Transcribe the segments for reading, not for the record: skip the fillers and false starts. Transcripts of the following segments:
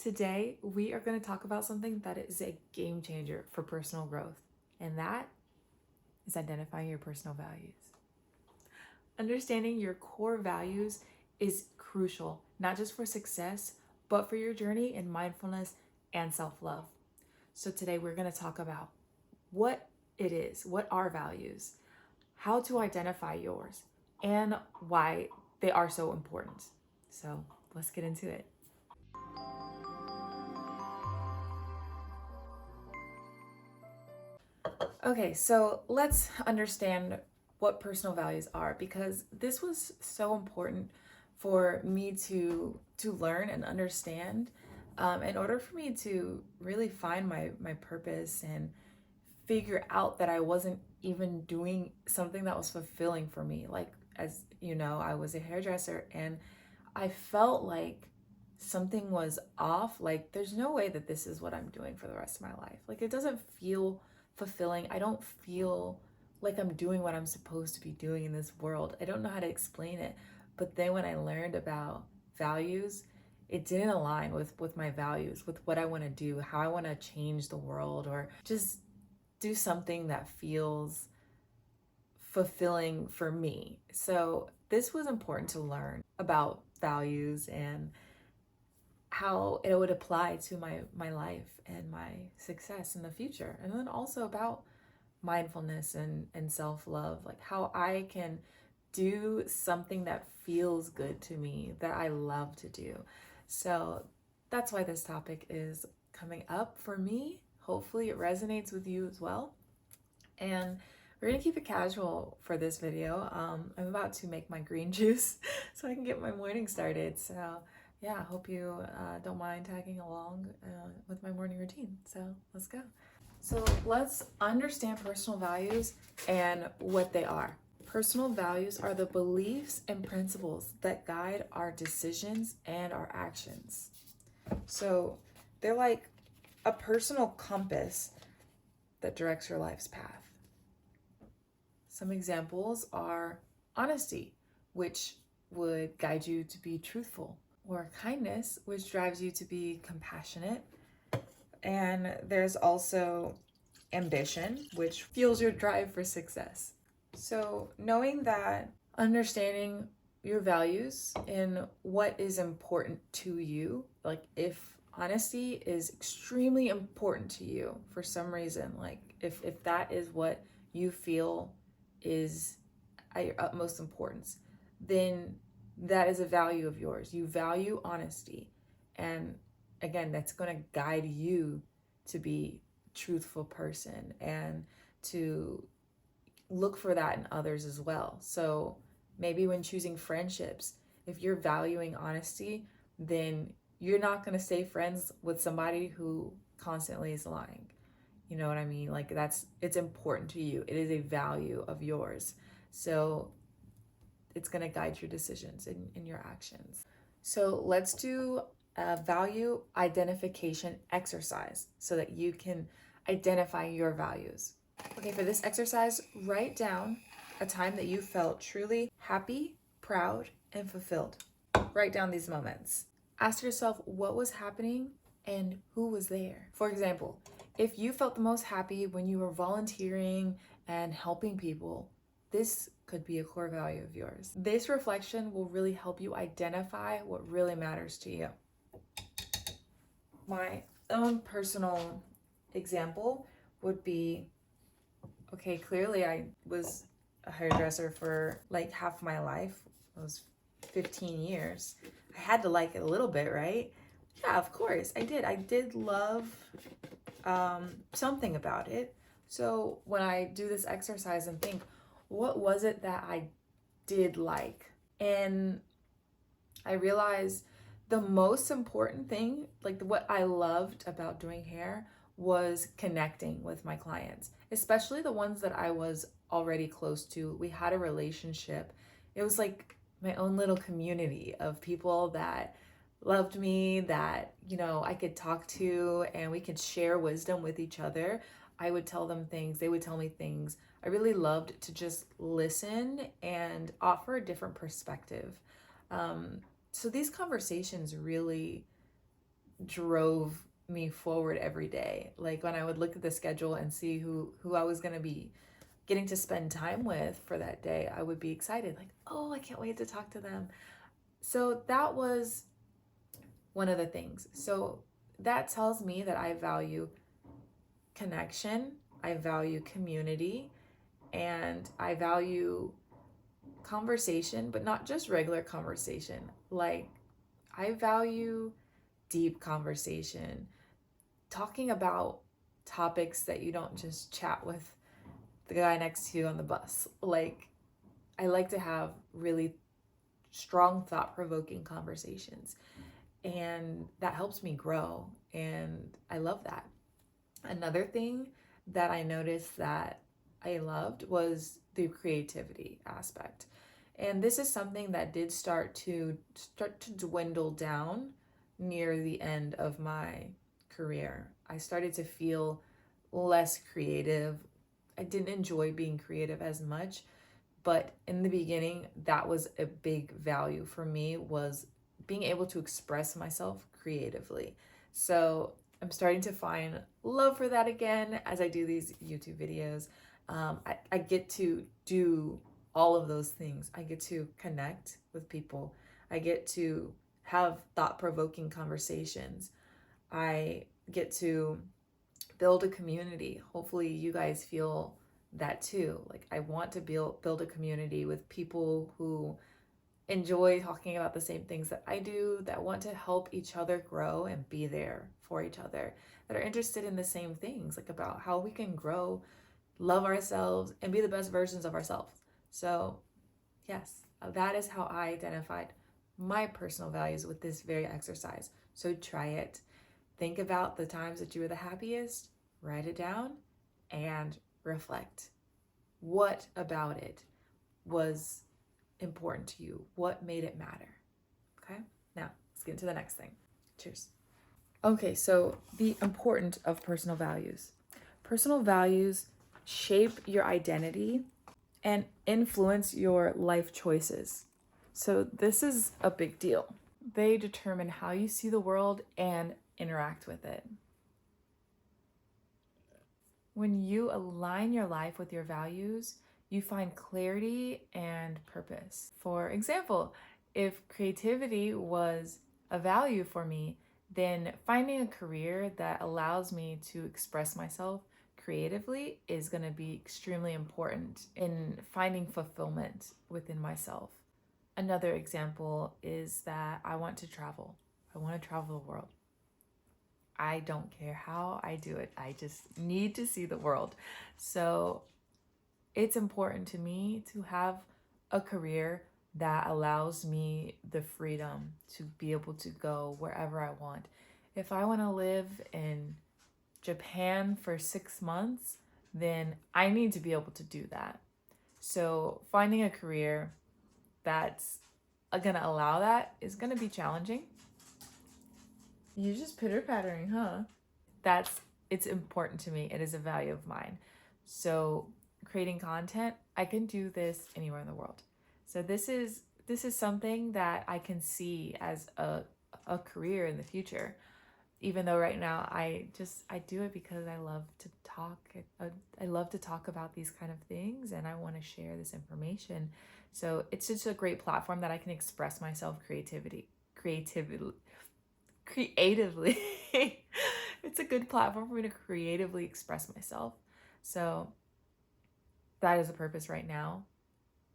Today, we are going to talk about something that is a game changer for personal growth, and that is identifying your personal values. Understanding your core values is crucial, not just for success, but for your journey in mindfulness and self-love. So today, we're going to talk about what it is, what are values, how to identify yours, and why they are so important. So let's get into it. Okay, so let's understand what personal values are, because this was so important for me to learn and understand, in order for me to really find my purpose and figure out that I wasn't even doing something that was fulfilling for me. Like, as you know, I was a hairdresser and I felt like something was off. Like, there's no way that this is what I'm doing for the rest of my life. Like, it doesn't feel fulfilling. I don't feel like I'm doing what I'm supposed to be doing in this world. I don't know how to explain it. But then when I learned about values, it didn't align with my values, with what I want to do, how I want to change the world, or just do something that feels fulfilling for me. So this was important to learn about values and how it would apply to my life and my success in the future. And then also about mindfulness and self-love, like how I can do something that feels good to me, that I love to do. So that's why this topic is coming up for me. Hopefully it resonates with you as well. And we're gonna keep it casual for this video. I'm about to make my green juice so I can get my morning started. So yeah, I hope you don't mind tagging along with my morning routine. So let's go. So let's understand personal values and what they are. Personal values are the beliefs and principles that guide our decisions and our actions. So they're like a personal compass that directs your life's path. Some examples are honesty, which would guide you to be truthful, or kindness, which drives you to be compassionate. And there's also ambition, which fuels your drive for success. So knowing that, understanding your values and what is important to you, like if honesty is extremely important to you for some reason, like if that is what you feel is at your utmost importance, then that is a value of yours. You value honesty. And again, that's going to guide you to be a truthful person and to look for that in others as well. So maybe when choosing friendships, if you're valuing honesty, then you're not going to stay friends with somebody who constantly is lying. You know what I mean? Like it's important to you. It is a value of yours. So it's going to guide your decisions and your actions. So let's do a value identification exercise so that you can identify your values. Okay, for this exercise, write down a time that you felt truly happy, proud, and fulfilled. Write down these moments. Ask yourself what was happening and who was there. For example, if you felt the most happy when you were volunteering and helping people, this could be a core value of yours. This reflection will really help you identify what really matters to you. My own personal example would be, okay, clearly I was a hairdresser for like half my life. It was 15 years. I had to like it a little bit, right? Yeah, of course I did. I did love something about it. So when I do this exercise and think, what was it that I did like? And I realized the most important thing, like what I loved about doing hair, was connecting with my clients, especially the ones that I was already close to. We had a relationship. It was like my own little community of people that loved me, that, you know, I could talk to, and we could share wisdom with each other. I would tell them things, they would tell me things. I really loved to just listen and offer a different perspective. So these conversations really drove me forward every day. Like when I would look at the schedule and see who I was going to be getting to spend time with for that day, I would be excited, like, oh, I can't wait to talk to them. So that was one of the things. So that tells me that I value connection, I value community, and I value conversation, but not just regular conversation. Like, I value deep conversation, talking about topics that you don't just chat with the guy next to you on the bus. Like, I like to have really strong, thought provoking conversations, and that helps me grow. And I love that. Another thing that I noticed that I loved was the creativity aspect. And this is something that did start to dwindle down near the end of my career. I started to feel less creative. I didn't enjoy being creative as much, but in the beginning, that was a big value for me, was being able to express myself creatively. So I'm starting to find love for that again as I do these YouTube videos. I get to do all of those things. I get to connect with people. I get to have thought-provoking conversations. I get to build a community. Hopefully you guys feel that too. Like, I want to build a community with people who enjoy talking about the same things that I do, that want to help each other grow and be there for each other, that are interested in the same things, like about how we can grow, love ourselves, and be the best versions of ourselves. So, yes, that is how I identified my personal values with this very exercise. So, try it. Think about the times that you were the happiest, write it down, and reflect. What about it was important to you? What made it matter? Okay, now let's get into the next thing. Cheers. Okay, so the importance of personal values. Personal values shape your identity and influence your life choices. So this is a big deal. They determine how you see the world and interact with it. When you align your life with your values, you find clarity and purpose. For example, if creativity was a value for me, then finding a career that allows me to express myself creatively is going to be extremely important in finding fulfillment within myself. Another example is that I want to travel. I want to travel the world. I don't care how I do it. I just need to see the world. So it's important to me to have a career that allows me the freedom to be able to go wherever I want. If I want to live in Japan for 6 months, then I need to be able to do that. So finding a career that's going to allow that is going to be challenging. You're just pitter-pattering, huh? It's important to me. It is a value of mine. So creating content, I can do this anywhere in the world. So this is something that I can see as a career in the future. Even though right now I do it because I love to talk. I love to talk about these kind of things, and I want to share this information. So it's just a great platform that I can express myself creatively. It's a good platform for me to creatively express myself. So that is a purpose right now.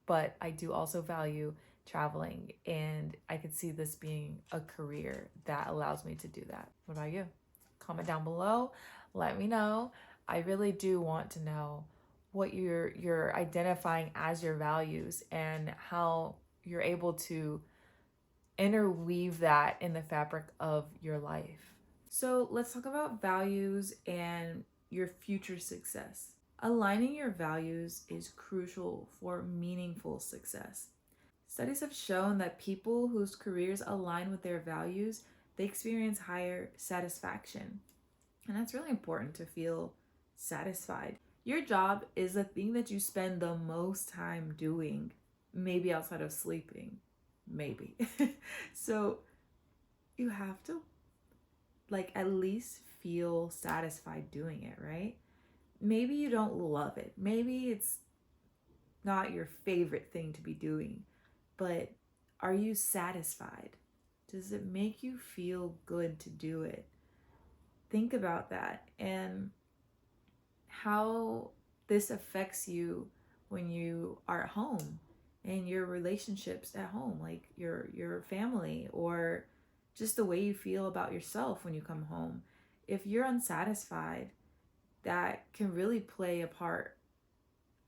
But I do also value traveling, and I could see this being a career that allows me to do that. What about you? Comment down below. Let me know. I really do want to know what you're identifying as your values and how you're able to interweave that in the fabric of your life. So let's talk about values and your future success. Aligning your values is crucial for meaningful success. Studies have shown that people whose careers align with their values, they experience higher satisfaction. And that's really important, to feel satisfied. Your job is the thing that you spend the most time doing, maybe outside of sleeping, maybe. So you have to like at least feel satisfied doing it, right? Maybe you don't love it. Maybe it's not your favorite thing to be doing, but are you satisfied? Does it make you feel good to do it? Think about that and how this affects you when you are at home and your relationships at home, like your family, or just the way you feel about yourself when you come home. If you're unsatisfied, that can really play a part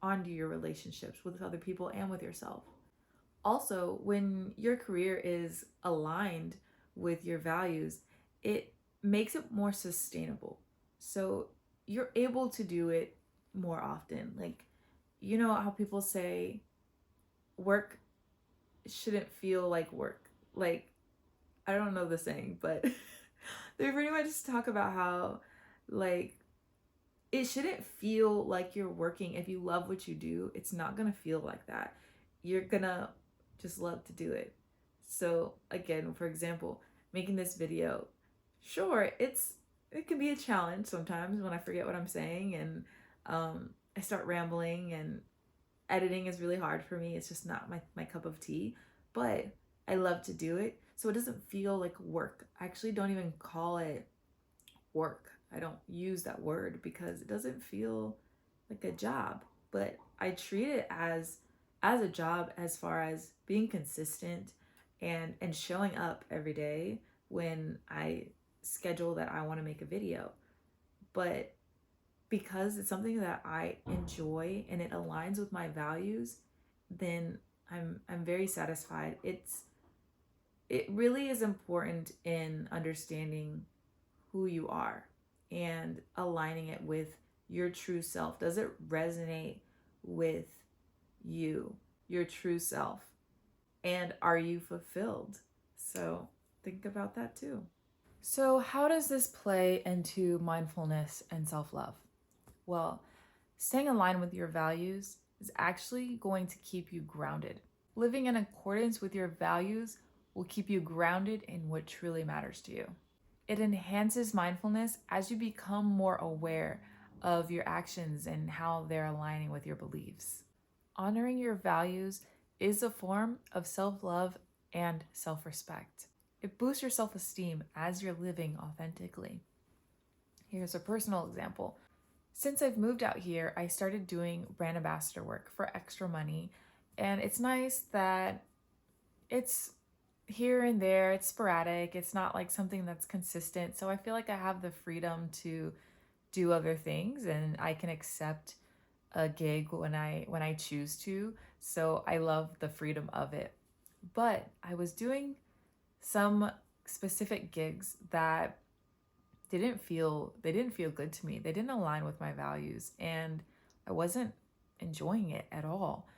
onto your relationships with other people and with yourself. Also, when your career is aligned with your values, it makes it more sustainable. So you're able to do it more often. Like, you know how people say work shouldn't feel like work. Like, I don't know the saying, but they pretty much just talk about how, like, it shouldn't feel like you're working. If you love what you do, it's not gonna feel like that. You're gonna just love to do it. So again, for example, making this video, sure, it can be a challenge sometimes when I forget what I'm saying and I start rambling, and editing is really hard for me. It's just not my cup of tea, but I love to do it. So it doesn't feel like work. I actually don't even call it work. I don't use that word because it doesn't feel like a job, but I treat it as a job as far as being consistent and showing up every day when I schedule that I want to make a video. But because it's something that I enjoy and it aligns with my values, then I'm very satisfied. It really is important in understanding who you are and aligning it with your true self. Does it resonate with you, your true self? And are you fulfilled? So think about that too. So, how does this play into mindfulness and self love? Well, staying aligned with your values is actually going to keep you grounded. Living in accordance with your values will keep you grounded in what truly matters to you. It enhances mindfulness as you become more aware of your actions and how they're aligning with your beliefs. Honoring your values is a form of self love and self respect. It boosts your self esteem as you're living authentically. Here's a personal example. Since I've moved out here, I started doing brand ambassador work for extra money, and it's nice that it's here and there, it's sporadic, it's not like something that's consistent. So I feel like I have the freedom to do other things and I can accept a gig when I choose to. So I love the freedom of it. But I was doing some specific gigs that they didn't feel good to me. They didn't align with my values and I wasn't enjoying it at all.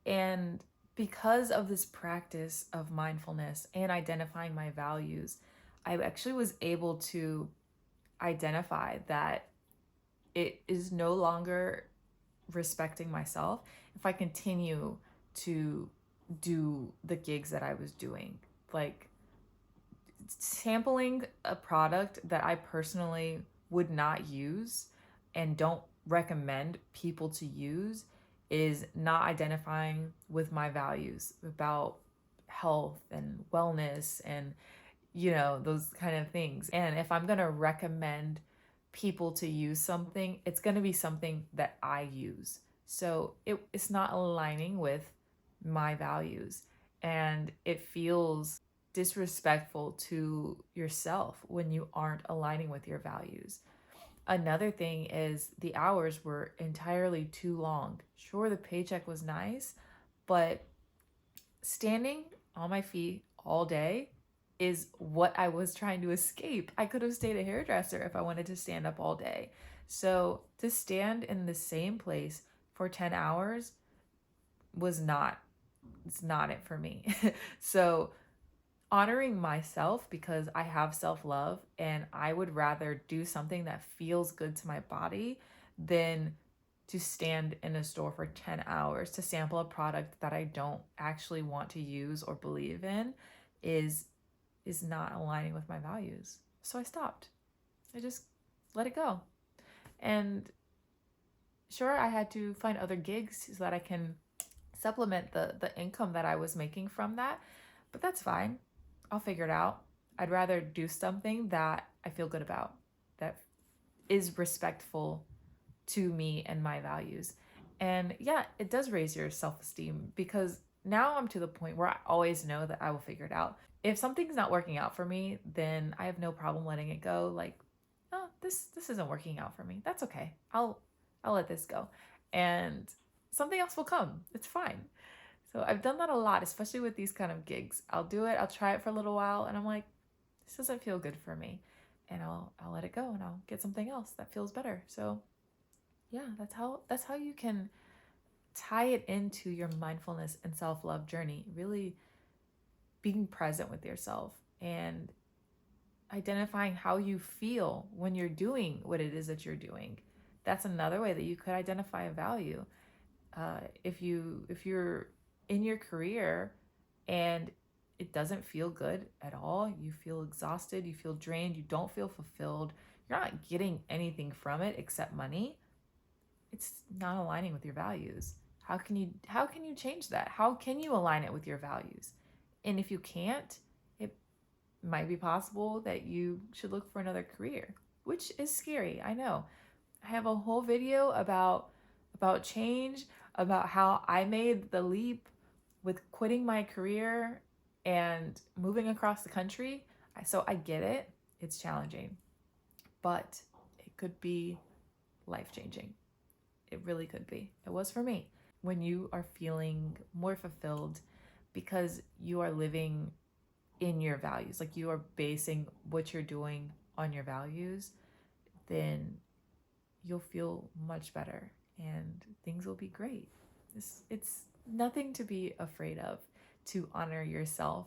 And because of this practice of mindfulness and identifying my values, I actually was able to identify that it is no longer respecting myself if I continue to do the gigs that I was doing. Like sampling a product that I personally would not use and don't recommend people to use is not identifying with my values about health and wellness and those kind of things. And if I'm going to recommend people to use something, it's going to be something that I use. So it's not aligning with my values, and it feels disrespectful to yourself when you aren't aligning with your values. Another thing is the hours were entirely too long. Sure, the paycheck was nice, but standing on my feet all day is what I was trying to escape. I could have stayed a hairdresser if I wanted to stand up all day. So to stand in the same place for 10 hours it's not it for me. So honoring myself, because I have self-love and I would rather do something that feels good to my body than to stand in a store for 10 hours to sample a product that I don't actually want to use or believe in is not aligning with my values. So I stopped. I just let it go. And sure, I had to find other gigs so that I can supplement the income that I was making from that, but that's fine. I'll figure it out. I'd rather do something that I feel good about, that is respectful to me and my values. And yeah, it does raise your self-esteem because now I'm to the point where I always know that I will figure it out. If something's not working out for me, then I have no problem letting it go. Like, oh, this isn't working out for me. That's okay. I'll let this go. And something else will come. It's fine. So I've done that a lot, especially with these kind of gigs. I'll do it, I'll try it for a little while, and I'm like, this doesn't feel good for me. And I'll let it go and I'll get something else that feels better. So yeah, that's how you can tie it into your mindfulness and self-love journey. Really being present with yourself and identifying how you feel when you're doing what it is that you're doing. That's another way that you could identify a value. If you're in your career and it doesn't feel good at all, you feel exhausted, you feel drained, you don't feel fulfilled, you're not getting anything from it except money, it's not aligning with your values. How can you change that? How can you align it with your values? And if you can't, it might be possible that you should look for another career, which is scary. I know. I have a whole video about change, about how I made the leap with quitting my career and moving across the country. So I get it. It's challenging, but it could be life-changing. It really could be. It was for me. When you are feeling more fulfilled because you are living in your values, like you are basing what you're doing on your values, then you'll feel much better and things will be great. It's nothing to be afraid of, to honor yourself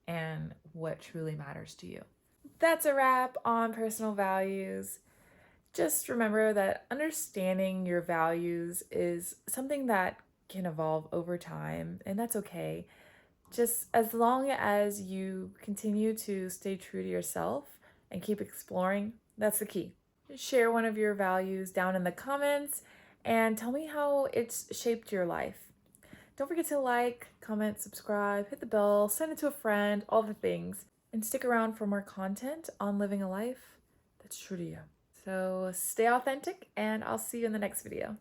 and what truly matters to you. That's a wrap on personal values. Just remember that understanding your values is something that can evolve over time, and that's okay. Just as long as you continue to stay true to yourself and keep exploring, that's the key. Share one of your values down in the comments and tell me how it's shaped your life. Don't forget to like, comment, subscribe, hit the bell, send it to a friend, all the things. And stick around for more content on living a life that's true to you. So stay authentic, and I'll see you in the next video.